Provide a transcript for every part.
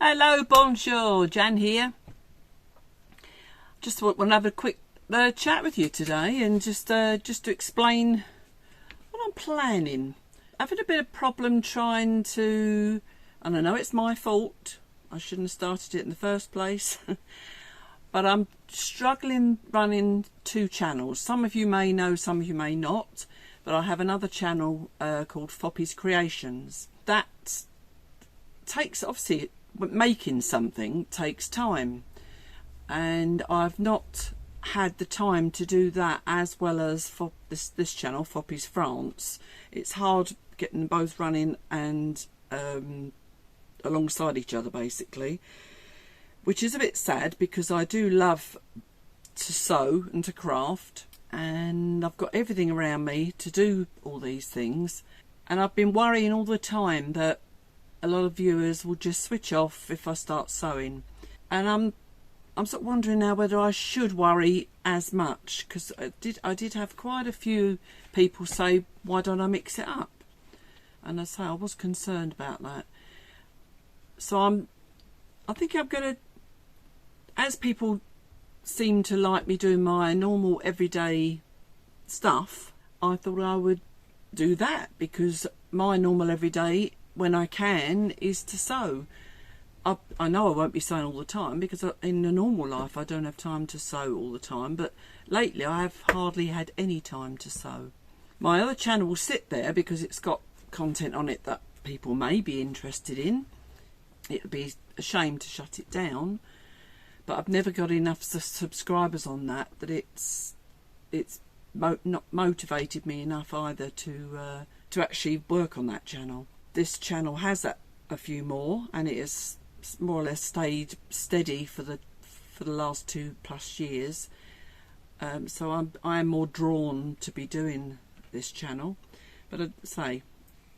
Hello, bonjour, Jan here. Just want to have a quick chat with you today and just to explain what I'm planning. I've had a bit of problem trying to, and I know it's my fault, I shouldn't have started it in the first place, but I'm struggling running two channels. Some of you may know, some of you may not, but I have another channel called COSY. That takes, obviously, making something takes time, and I've not had the time to do that as well as for this channel, fopy'sfrance. It's hard getting them both running and alongside each other, basically, which is a bit sad because I do love to sew and to craft, and I've got everything around me to do all these things, and I've been worrying all the time that a lot of viewers will just switch off if I start sewing, and I'm sort of wondering now whether I should worry as much, because I did have quite a few people say, why don't I mix it up? And I say I was concerned about that. So I think I'm going to, as people seem to like me doing my normal everyday stuff, I thought I would do that, because my normal everyday, when I can, is to sew. I know I won't be sewing all the time, because in the normal life I don't have time to sew all the time, but lately I have hardly had any time to sew. My other channel will sit there because it's got content on it that people may be interested in. It would be a shame to shut it down, but I've never got enough subscribers on that it's not motivated me enough either to actually work on that channel. This channel has a few more, and it has more or less stayed steady for the last 2+ years. So I am more drawn to be doing this channel, but I'd say,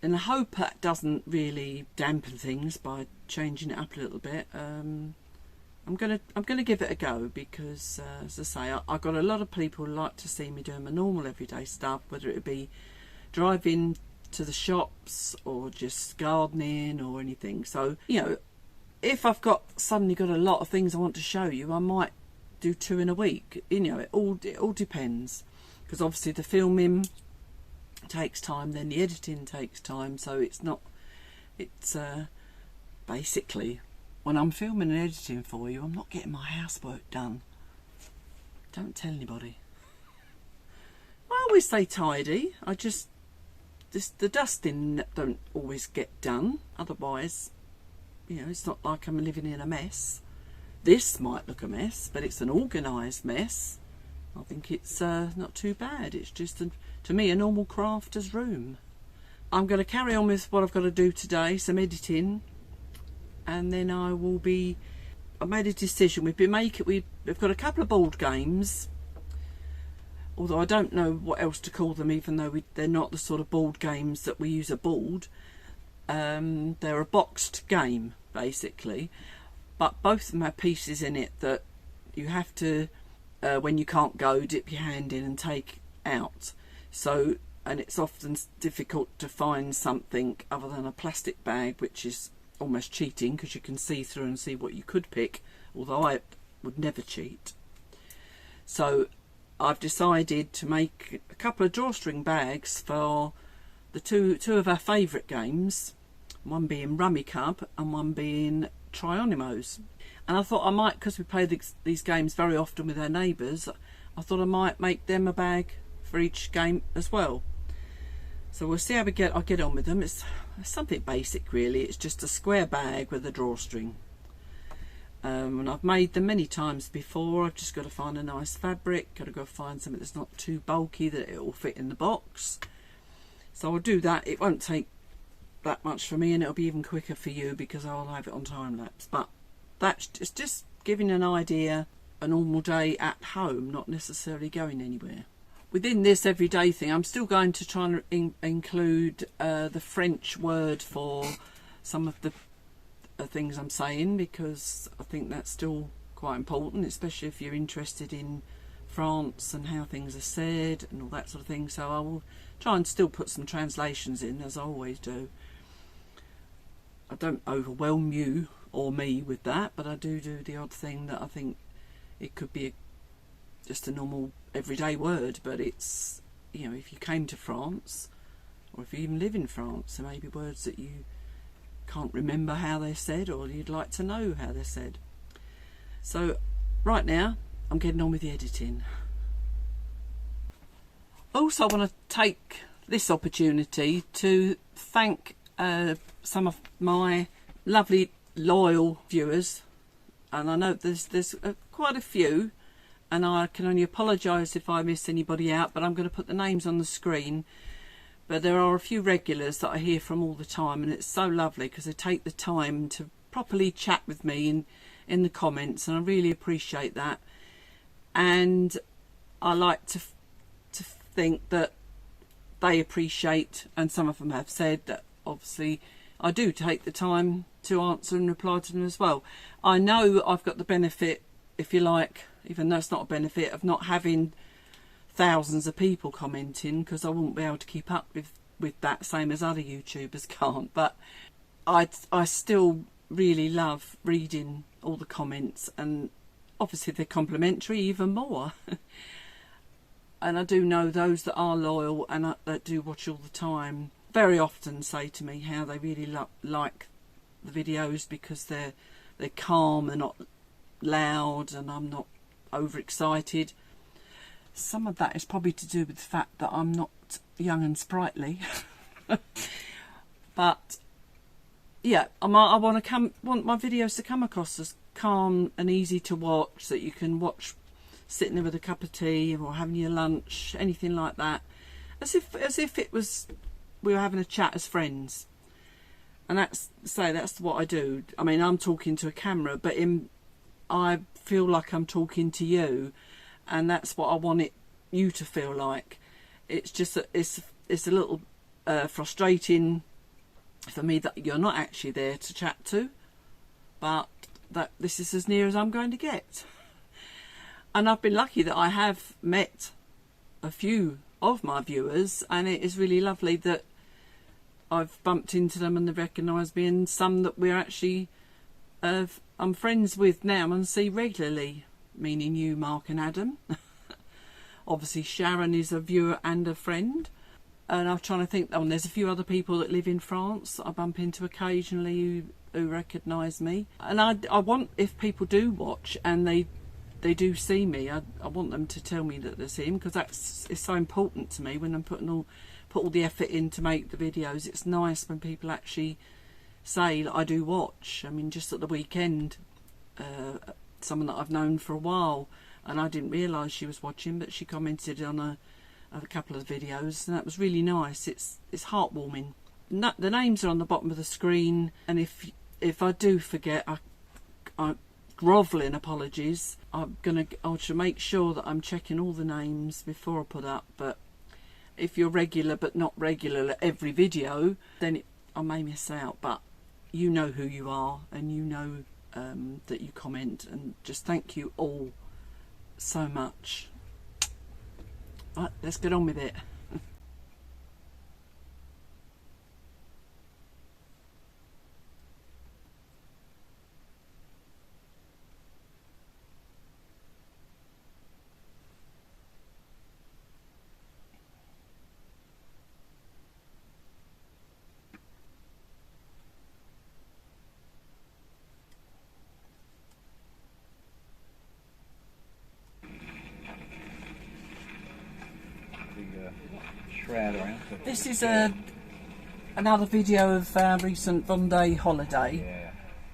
in the hope that doesn't really dampen things by changing it up a little bit, I'm gonna give it a go, because as I say, I've got a lot of people who like to see me doing my normal everyday stuff, whether it be driving to the shops or just gardening or anything. So, you know, if I've suddenly got a lot of things I want to show you, I might do 2 in a week. You know, it all depends, because obviously the filming takes time, then the editing takes time, so it's basically, when I'm filming and editing for you, I'm not getting my housework done. Don't tell anybody. I always stay tidy. The dusting don't always get done. Otherwise, you know, it's not like I'm living in a mess. This might look a mess, but it's an organised mess. I think it's not too bad. It's just, to me, a normal crafter's room. I'm going to carry on with what I've got to do today, some editing, and then I made a decision. We've got a couple of board games, although I don't know what else to call them, even though they're not the sort of board games that we use a board. They're a boxed game, basically, but both of them have pieces in it that you have to, when you can't go, dip your hand in and take out. So, and it's often difficult to find something other than a plastic bag, which is almost cheating, because you can see through and see what you could pick, although I would never cheat. So I've decided to make a couple of drawstring bags for the two of our favourite games, one being Rummy Cub and one being Trionymus. And I thought I might, because we play these games very often with our neighbours, I thought I might make them a bag for each game as well. So we'll see how I get on with them. It's something basic, really. It's just a square bag with a drawstring. And I've made them many times before. I've just got to find a nice fabric, got to go find something that's not too bulky that it will fit in the box. So I'll do that. It won't take that much for me, and it'll be even quicker for you because I'll have it on time lapse. But that's just giving an idea, a normal day at home, not necessarily going anywhere. Within this everyday thing, I'm still going to try and include the French word for some of the things I'm saying, because I think that's still quite important, especially if you're interested in France and how things are said and all that sort of thing. So I will try and still put some translations in, as I always do. I don't overwhelm you or me with that, but I do the odd thing that I think it could be just a normal everyday word, but it's, you know, if you came to France, or if you even live in France, there may be words that you can't remember how they're said, or you'd like to know how they're said. So right now I'm getting on with the editing. Also, I want to take this opportunity to thank some of my lovely loyal viewers, and I know there's quite a few, and I can only apologise if I miss anybody out, but I'm going to put the names on the screen. But there are a few regulars that I hear from all the time, and it's so lovely because they take the time to properly chat with me in the comments, and I really appreciate that. And I like to think that they appreciate, and some of them have said that obviously I do take the time to answer and reply to them as well. I know I've got the benefit, if you like, even though it's not a benefit, of not having thousands of people commenting, because I wouldn't be able to keep up with that, same as other YouTubers can't. But I still really love reading all the comments, and obviously they're complimentary even more. And I do know those that are loyal and that do watch all the time very often say to me how they really like the videos, because they're calm, they're not loud, and I'm not overexcited. Some of that is probably to do with the fact that I'm not young and sprightly. But yeah, I want my videos to come across as calm and easy to watch, so that you can watch sitting there with a cup of tea or having your lunch, anything like that, as if it was we were having a chat as friends. And that's what I do. I mean, I'm talking to a camera, but I feel like I'm talking to you, and that's what I want you to feel like. It's just it's a little frustrating for me that you're not actually there to chat to, but that this is as near as I'm going to get. And I've been lucky that I have met a few of my viewers, and it is really lovely that I've bumped into them and they've recognised me, and some that we're actually I'm friends with now and see regularly, meaning you, Mark and Adam. Obviously Sharon is a viewer and a friend, and I'm trying to think, there's a few other people that live in France that I bump into occasionally who recognise me. And I want, if people do watch and they do see me, I want them to tell me that they see him, because it's so important to me when I'm put all the effort in to make the videos. It's nice when people actually say I do watch. I mean, just at the weekend, someone that I've known for a while, and I didn't realise she was watching, but she commented on a couple of videos, and that was really nice. It's heartwarming. The names are on the bottom of the screen, and if I do forget, I grovelling apologies. I should make sure that I'm checking all the names before I put up. But if you're regular but not regular at every video, then I may miss out. But you know who you are, and you know that you comment, and just thank you all so much. Right, let's get on with it. This is another video of our recent Vendée holiday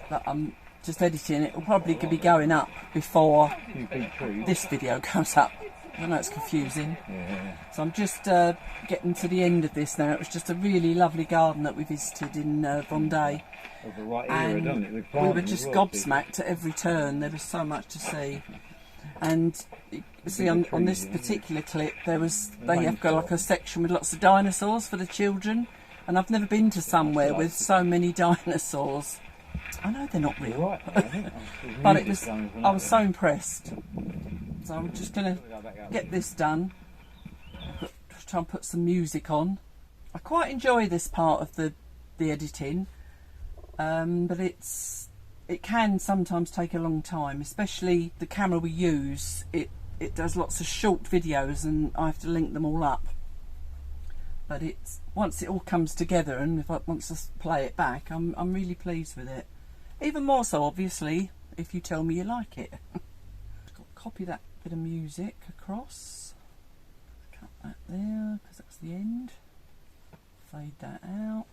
that I'm just editing. It will probably be going up before this video goes up. I know it's confusing. So I'm just getting to the end of this now. It was just a really lovely garden that we visited in Vendée. And we were just gobsmacked at every turn. There was so much to see. And you see on this particular clip, they have got like a section with lots of dinosaurs for the children, and I've never been to somewhere with so many dinosaurs. I know they're not real, but I was so impressed. So I'm just going to get this done. Try and put some music on. I quite enjoy this part of the editing, but it can sometimes take a long time, especially the camera we use. It does lots of short videos and I have to link them all up. But once it all comes together, and once I play it back, I'm really pleased with it. Even more so, obviously, if you tell me you like it. Copy that bit of music across. Cut that there, because that's the end. Fade that out.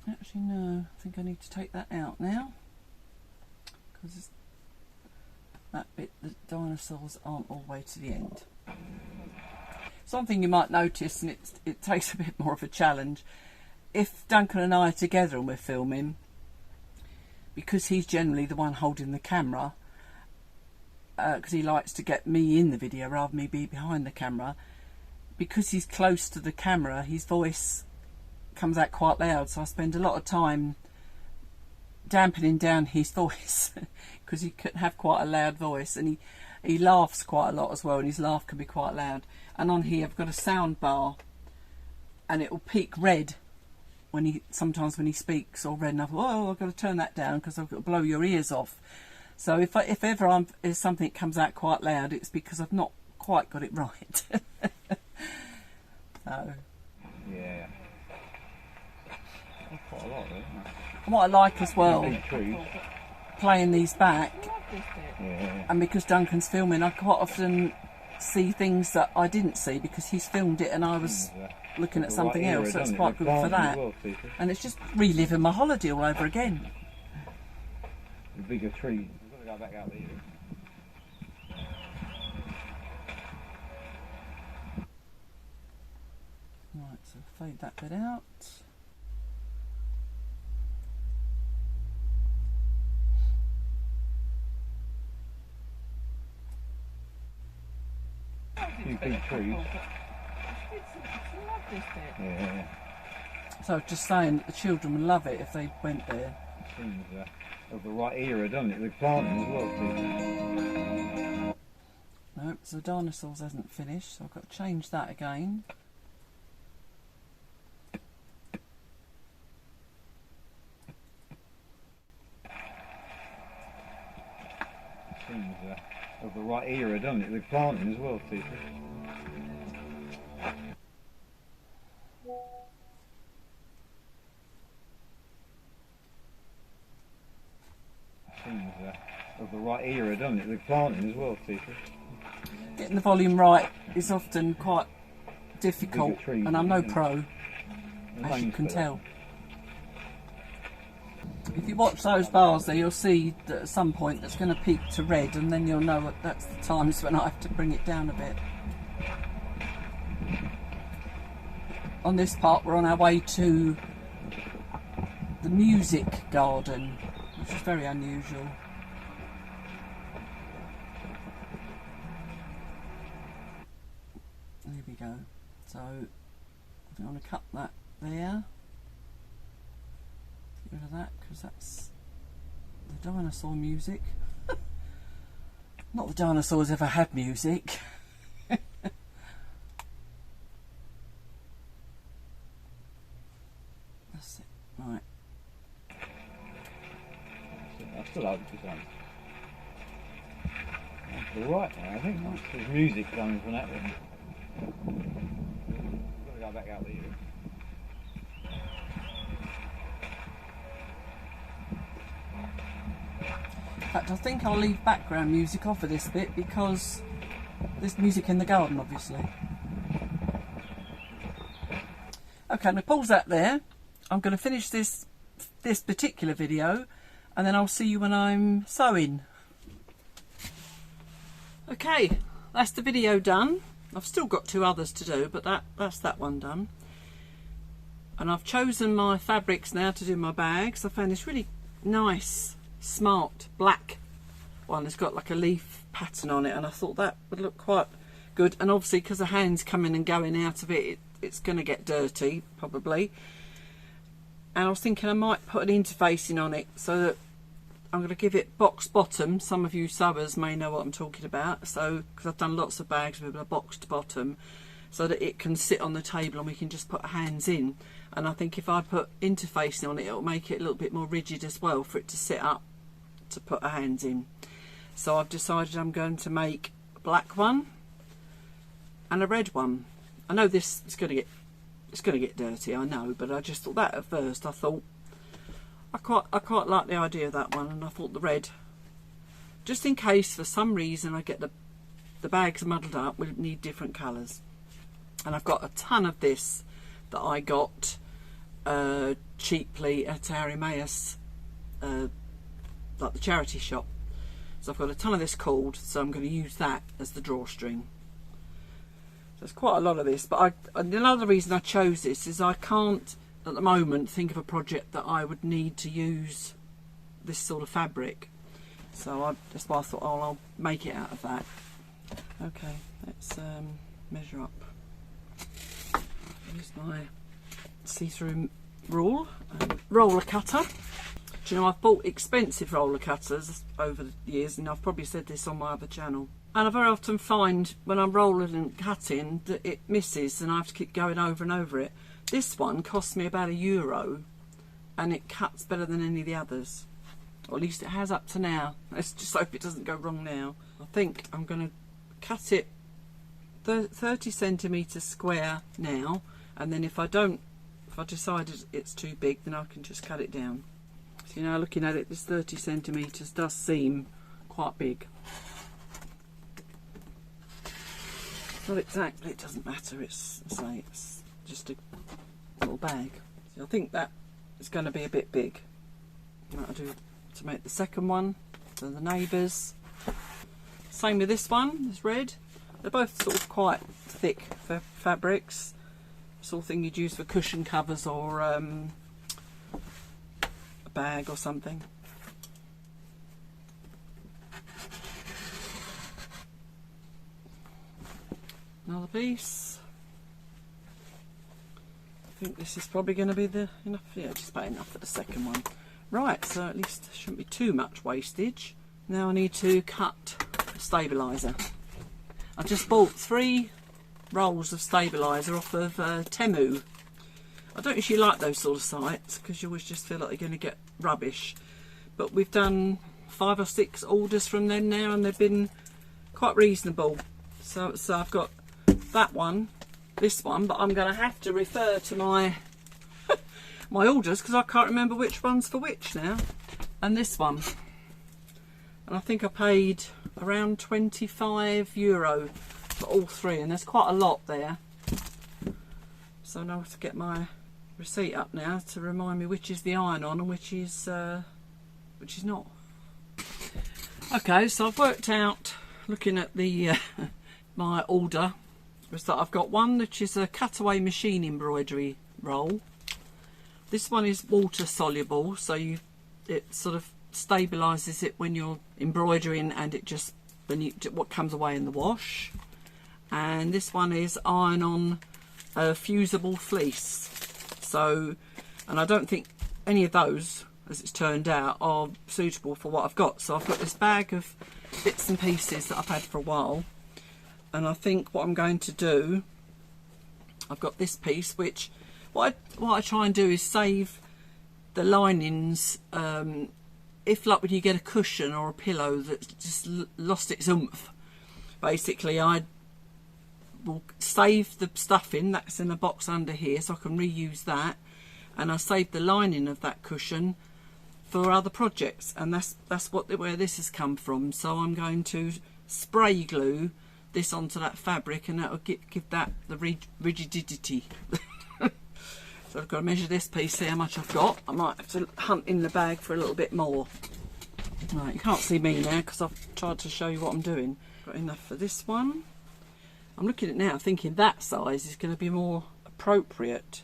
Actually, no, I think I need to take that out now, because that bit, the dinosaurs aren't all the way to the end. Something you might notice, and it takes a bit more of a challenge, if Duncan and I are together and we're filming, because he's generally the one holding the camera, because he likes to get me in the video rather than me be behind the camera, because he's close to the camera, his voice comes out quite loud, so I spend a lot of time dampening down his voice because he can have quite a loud voice, and he laughs quite a lot as well, and his laugh can be quite loud. And on here I've got a sound bar, and it will peak red sometimes when he speaks, or red, and I thought, oh, I've got to turn that down because I've got to blow your ears off. So if ever if something comes out quite loud, it's because I've not quite got it right. So yeah, that's quite a lot, isn't it? What I like as well, playing these back, yeah. And because Duncan's filming, I quite often see things that I didn't see because he's filmed it and I was looking at something else, so it's quite good for that. And it's just reliving my holiday all over again. The bigger tree. We've got to go back out there. Right, so fade that bit out. Few big trees. Yeah. So I was just saying that the children would love it if they went there. Seems of the right era, doesn't it? The planting as well, too. Nope, so the dinosaurs hasn't finished, so I've got to change that again. Seems of the right era, doesn't it? The planting as well, too. Seems of the right era, doesn't it? The planting as well, too. Getting the volume right is often quite difficult, and I'm no pro, as you can tell. If you watch those bars there, you'll see that at some point it's going to peak to red, and then you'll know that that's the times when I have to bring it down a bit. On this part, we're on our way to the music garden, which is very unusual. There we go. So I think I want to cut that there. Get rid of that because that's the dinosaur music. Not the dinosaurs ever had music. That's it. Right. I still like this one. That's all right now, I think. There's music coming from that one. We've got to go back out there. In fact, I think I'll leave background music off of this bit because there's music in the garden, obviously. Okay, I'm going to pause that there. I'm going to finish this particular video, and then I'll see you when I'm sewing. Okay, that's the video done. I've still got 2 others to do, but that's that one done. And I've chosen my fabrics now to do my bags. I found this really nice, smart black one. It's got like a leaf pattern on it, and I thought that would look quite good. And obviously, because the hands coming and going out of it, it's going to get dirty probably. And I was thinking I might put an interfacing on it so that I'm going to give it box bottom. Some of you sewers may know what I'm talking about. So, because I've done lots of bags with a boxed bottom, so that it can sit on the table and we can just put our hands in. And I think if I put interfacing on it, it'll make it a little bit more rigid as well for it to sit up to put our hands in. So I've decided I'm going to make a black one and a red one. I know this is going to get dirty, I know, but I just thought that at first. I thought I quite like the idea of that one, and I thought the red, just in case for some reason I get the bags muddled up, we'll need different colours. And I've got a ton of this that I got cheaply at our Emmaus, like the charity shop. So I've got a ton of this cord, so I'm going to use that as the drawstring. There's quite a lot of this, but another reason I chose this is I can't at the moment think of a project that I would need to use this sort of fabric. So that's why I thought, oh, I'll make it out of that. Okay, let's measure up. Use my see-through rule roller cutter. Do you know, I've bought expensive roller cutters over the years, and I've probably said this on my other channel. And I very often find when I'm rolling and cutting that it misses and I have to keep going over and over it. This one cost me about €1 and it cuts better than any of the others. Or at least it has up to now. Let's just hope it doesn't go wrong now. I think I'm going to cut it 30 centimetres square now, and then if I decide it's too big, then I can just cut it down. So, you know, looking at it, this 30 centimetres does seem quite big. Not exactly, it doesn't matter, it's just a little bag. So I think that is going to be a bit big. That'll do to make the second one. So the neighbours. Same with this one, this red. They're both sort of quite thick fabrics. Sort of thing you'd use for cushion covers or a bag or something. Another piece. I think this is probably going to be enough. Yeah, just about enough for the second one. Right, so at least there shouldn't be too much wastage. Now I need to cut a stabiliser. I just bought 3 rolls of stabiliser off of Temu. I don't usually like those sort of sites because you always just feel like you're going to get rubbish. But we've done 5 or 6 orders from them now, and they've been quite reasonable. So I've got that one, this one, but I'm going to have to refer to my my orders because I can't remember which one's for which now. And this one, and I think I paid around €25 for all 3, and there's quite a lot there. So now I have to get my receipt up now to remind me which is the iron-on and which is not. Okay, so I've worked out, looking at the my order, was that I've got one which is a cutaway machine embroidery roll. This one is water soluble, so it sort of stabilises it when you're embroidering, and it just what comes away in the wash. And this one is iron-on fusible fleece. So, and I don't think any of those, as it's turned out, are suitable for what I've got. So I've got this bag of bits and pieces that I've had for a while, and I think what I'm going to do, I've got this piece which what I try and do is save the linings. If like when you get a cushion or a pillow that's just lost its oomph, basically I will save the stuffing that's in the box under here so I can reuse that, and I save the lining of that cushion for other projects, and that's where this has come from. So I'm going to spray glue this onto that fabric, and that will give that the rigidity. So I've got to measure this piece, see how much I've got. I might have to hunt in the bag for a little bit more. Right, you can't see me now because I've tried to show you what I'm doing. Got enough for this one. I'm looking at it now thinking that size is going to be more appropriate.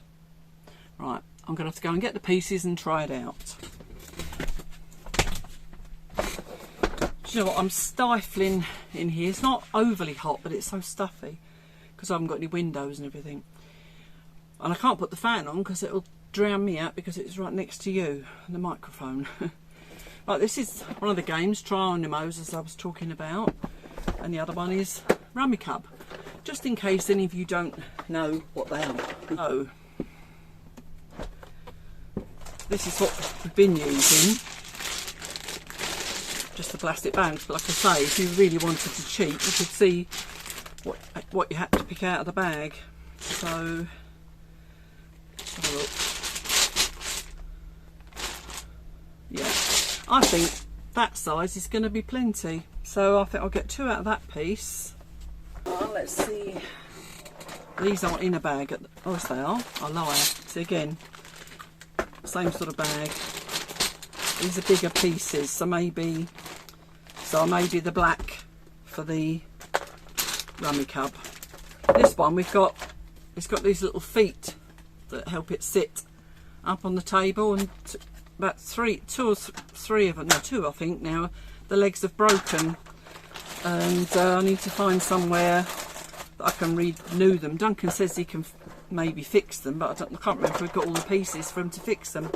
Right, I'm going to have to go and get the pieces and try it out. Do you know what, I'm stifling in here. It's not overly hot, but it's so stuffy because I haven't got any windows and everything. And I can't put the fan on because it'll drown me out because it's right next to you, the microphone. Right, this is one of the games, Trinomos, as I was talking about, and the other one is Rummy Cub. Just in case any of you don't know what they are. So, this is what we've been using, just the plastic bags. But like I say, if you really wanted to cheat, you could see what you had to pick out of the bag. So, let's have a look. Yeah, I think that size is going to be plenty. So I think I'll get 2 out of that piece. Let's see. These aren't in a bag. Oh, yes they are. I lie. See again, same sort of bag. These are bigger pieces, so maybe the black for the Rummy Cub. This one it's got these little feet that help it sit up on the table, and about two or three of them, no, 2 I think now, the legs have broken, and I need to find somewhere that I can renew them. Duncan says he can maybe fix them, but I can't remember if we've got all the pieces for him to fix them.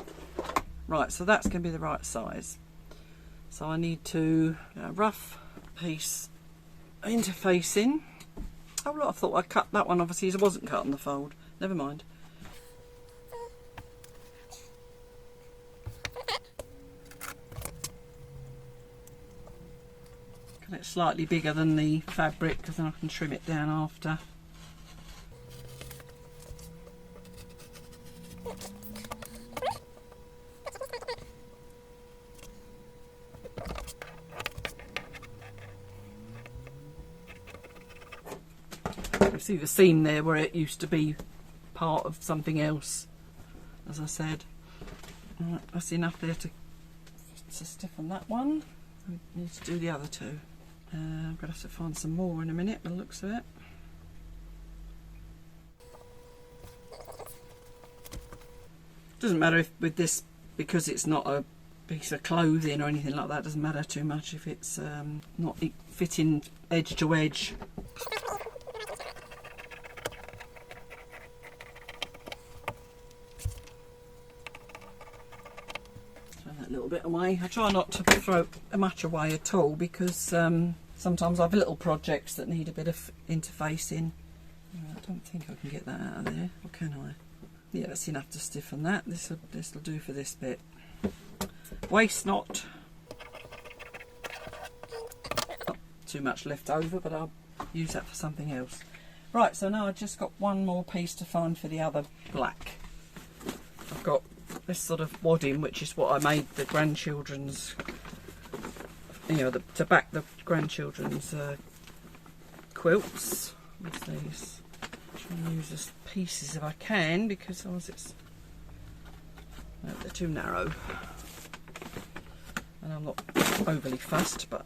Right, so that's going to be the right size. So I need to rough piece interfacing. Oh look, I thought I cut that one, obviously it wasn't cut on the fold. Never mind. Cut it slightly bigger than the fabric, because then I can trim it down after. See the seam there where it used to be part of something else, as I said. Right, that's enough there to stiffen that one. We need to do the other 2. I'm going to have to find some more in a minute by the looks of it. Doesn't matter if with this, because it's not a piece of clothing or anything like that, doesn't matter too much if it's not fitting edge to edge. A little bit away. I try not to throw much away at all, because sometimes I have little projects that need a bit of interfacing. I don't think I can get that out of there, or can I? Yeah, that's enough to stiffen that. This will do for this bit. Waste not. Not too much left over, but I'll use that for something else. Right, so now I've just got one more piece to find for the other black. I've got this sort of wadding, which is what I made the grandchildren's, you know, to back the grandchildren's quilts. What's these? Try and use as pieces if I can, because otherwise they're too narrow. And I'm not overly fussed, but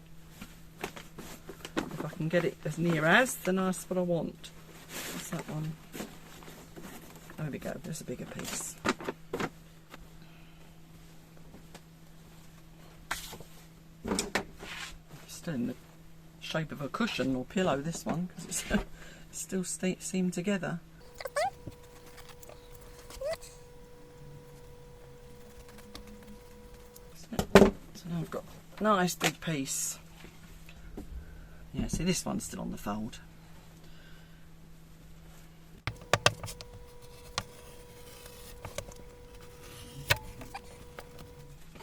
if I can get it as near as, then that's what I want. What's that one? There we go, there's a bigger piece. Still in the shape of a cushion or pillow, this one, because it's still seamed together. So now I've got a nice big piece. Yeah, see, this one's still on the fold.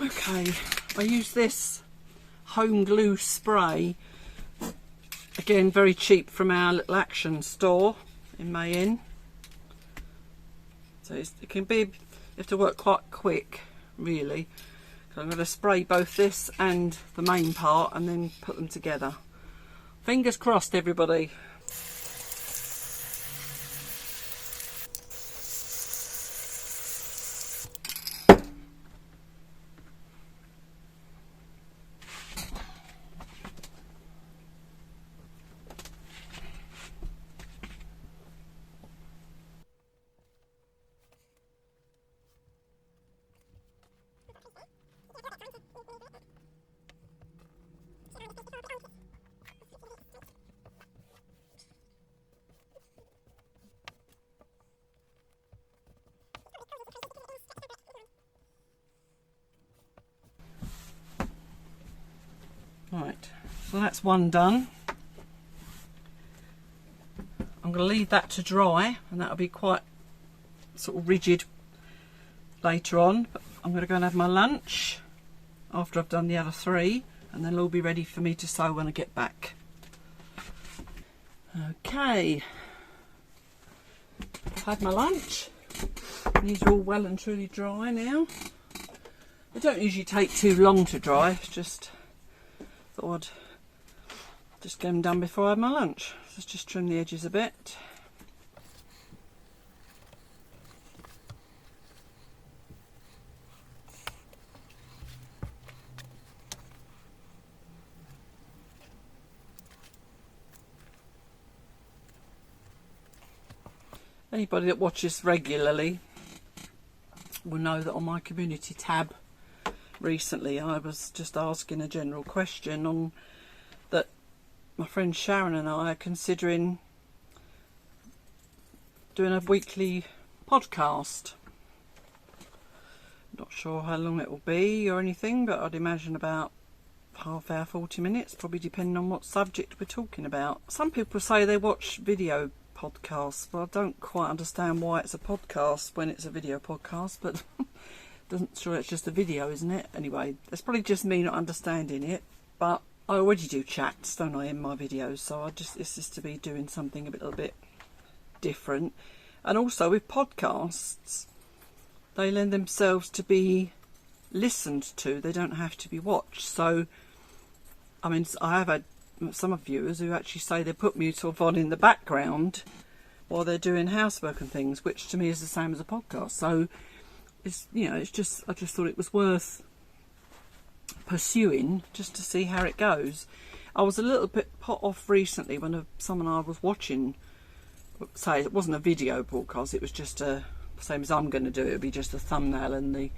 Okay, I use this home glue spray, again very cheap, from our little Action store in Mayen. So it can be, you have to work quite quick really. So I'm going to spray both this and the main part and then put them together. Fingers crossed, everybody. Right, so that's one done. I'm going to leave that to dry, and that'll be quite sort of rigid later on. But I'm going to go and have my lunch after I've done the other 3, and then it'll all be ready for me to sew when I get back. Okay, I've had my lunch. These are all well and truly dry now. They don't usually take too long to dry, it's just thought I'd just get them done before I have my lunch. Let's just trim the edges a bit. Anybody that watches regularly will know that on my community tab recently I was just asking a general question on that my friend Sharon and I are considering doing a weekly podcast. Not sure how long it will be or anything, but I'd imagine about half hour, 40 minutes, probably depending on what subject we're talking about. Some people say they watch video podcasts, but I don't quite understand why it's a podcast when it's a video podcast, but sure it's just a video, isn't it? Anyway, it's probably just me not understanding it, but I already do chats, don't I, in my videos, so it's just to be doing something a little bit different. And also with podcasts, they lend themselves to be listened to, they don't have to be watched. So I mean, I have had some viewers who actually say they put me sort of on in the background while they're doing housework and things, which to me is the same as a podcast. So it's, you know, it's just, I just thought it was worth pursuing just to see how it goes. I was a little bit put off recently when someone I was watching, say it wasn't a video broadcast, it was just a, same as I'm going to do, it would be just a thumbnail and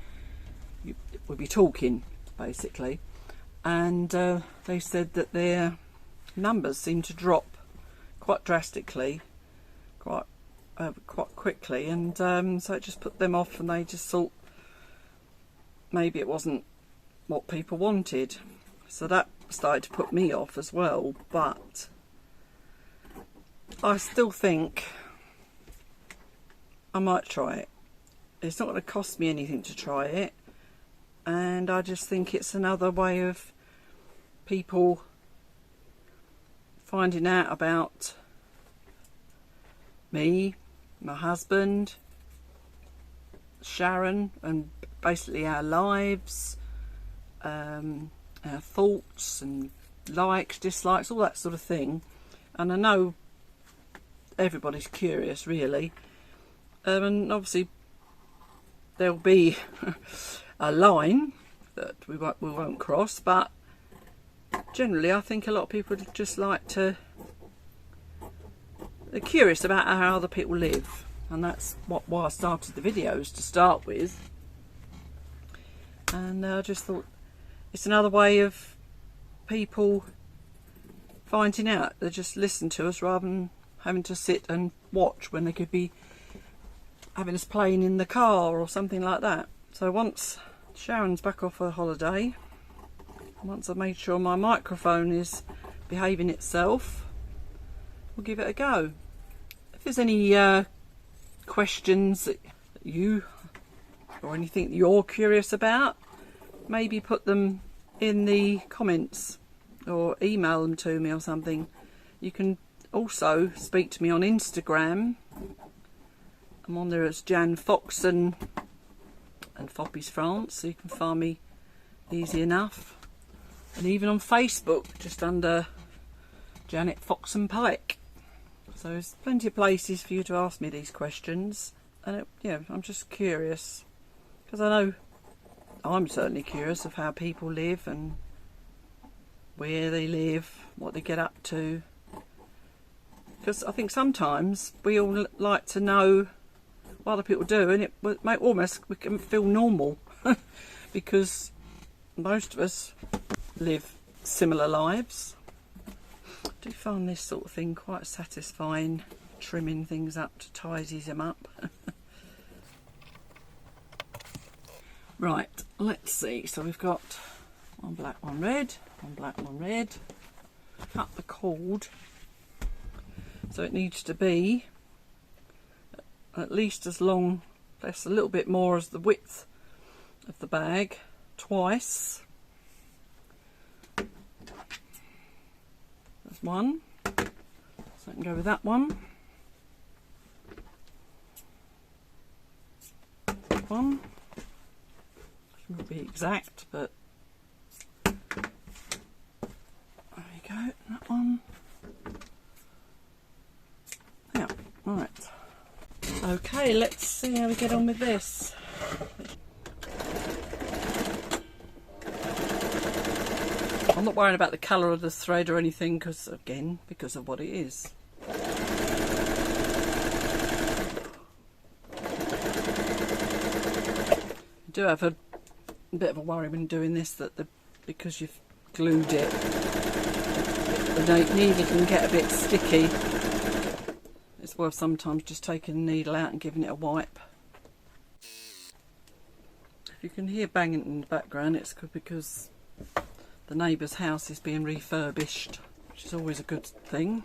we'll be talking basically, and they said that their numbers seem to drop quite drastically, quite quickly, and so it just put them off, and they just thought maybe it wasn't what people wanted, so that started to put me off as well. But I still think I might try it. It's not going to cost me anything to try it, and I just think it's another way of people finding out about me, my husband, Sharon, and basically our lives, our thoughts and likes, dislikes, all that sort of thing. And I know everybody's curious, really, and obviously there'll be a line that we won't cross, but generally I think a lot of people just like to, they're curious about how other people live, and that's why I started the videos to start with. And I just thought it's another way of people finding out. They just listen to us rather than having to sit and watch when they could be having us playing in the car or something like that. So once Sharon's back off her holiday, once I've made sure my microphone is behaving itself, we'll give it a go. If there's any questions that you or anything that you're curious about, maybe put them in the comments or email them to me or something. You can also speak to me on Instagram. I'm on there as Jan Foxon and fopy'sfrance, so you can find me easy enough. And even on Facebook, just under Janet Foxon Pike. So there's plenty of places for you to ask me these questions. And I'm just curious, because I know I'm certainly curious of how people live and where they live, what they get up to. Because I think sometimes we all like to know what other people do, and it may almost, we can feel normal because most of us live similar lives. I do find this sort of thing quite satisfying, trimming things up to tidy them up. Right, let's see. So we've got one black, one red. one black, one red. Cut the cord so it needs to be at least as long, perhaps a little bit more as the width of the bag, twice. There's one, so I can go with that one. One, shouldn't be exact, but there you go, that one. Yeah, right. Okay, let's see how we get on with this. I'm not worrying about the colour of the thread or anything because of what it is. I do have a bit of a worry when doing this that because you've glued it, the needle can get a bit sticky. It's worth sometimes just taking the needle out and giving it a wipe. If you can hear banging in the background, it's because the neighbour's house is being refurbished, which is always a good thing.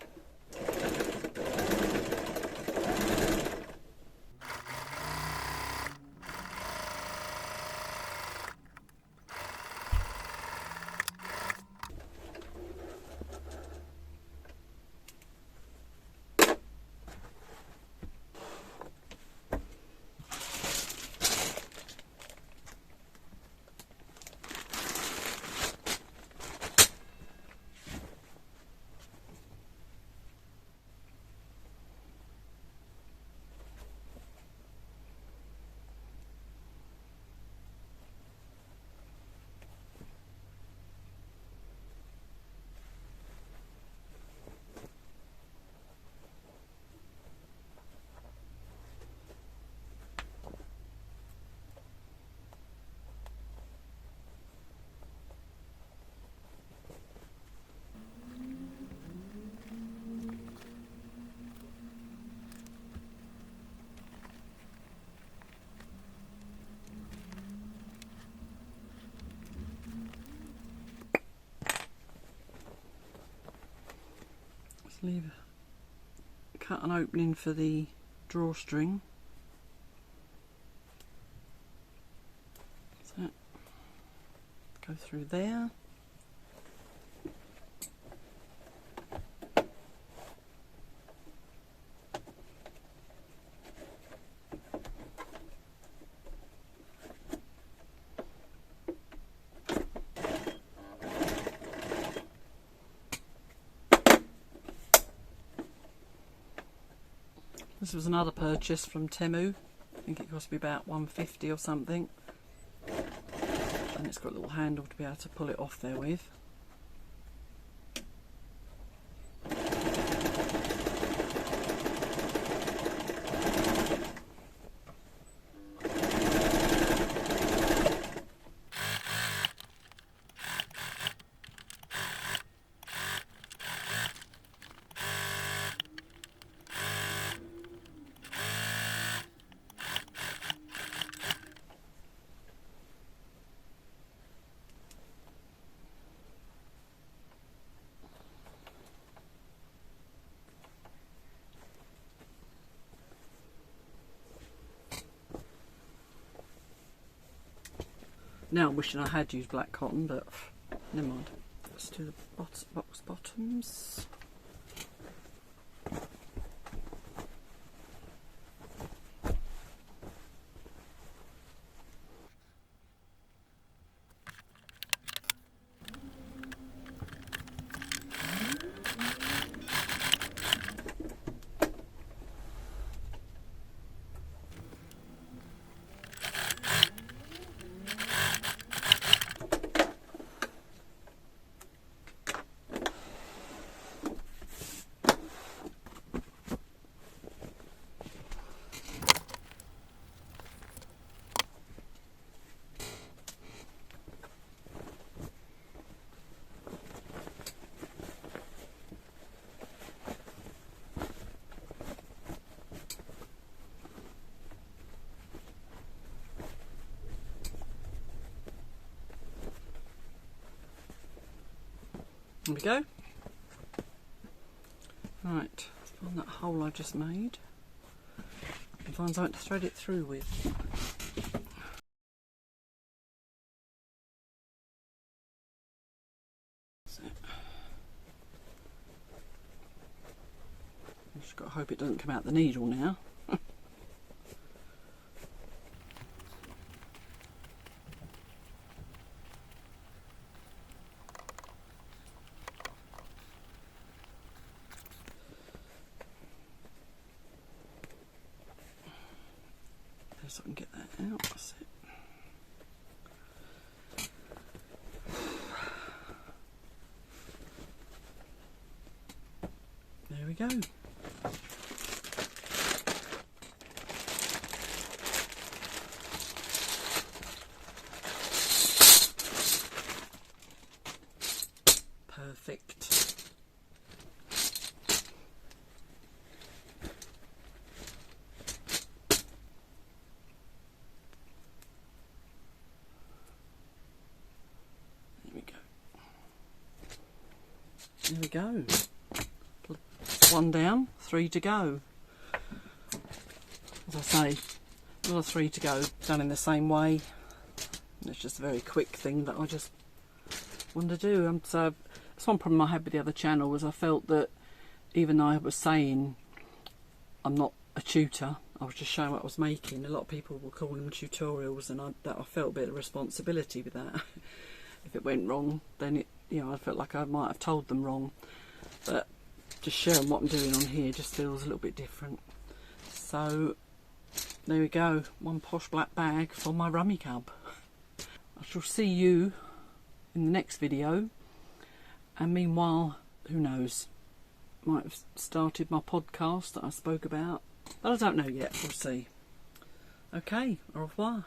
Cut an opening for the drawstring. So go through there. This was another purchase from Temu. I think it cost me about $1.50 or something. And it's got a little handle to be able to pull it off there with. Now I'm wishing I had used black cotton, but never mind. Let's do the box bottoms. There we go. Right, let's find that hole I just made and find something to thread it through with. So, I've just got to hope it doesn't come out the needle now. So I can get that out. That's it. There we go. Perfect. There we go. One down, 3 to go. As I say, another 3 to go, done in the same way. It's just a very quick thing that I just wanted to do. So that's one problem I had with the other channel, was I felt that even though I was saying I'm not a tutor, I was just showing what I was making. A lot of people will call them tutorials, and I felt a bit of responsibility with that. If it went wrong, then it, you know, I felt like I might have told them wrong. But just sharing what I'm doing on here just feels a little bit different. So there we go, one posh black bag for my rummy cub. I shall see you in the next video, and meanwhile, who knows, might have started my podcast that I spoke about, but I don't know yet. We'll see. Okay, au revoir.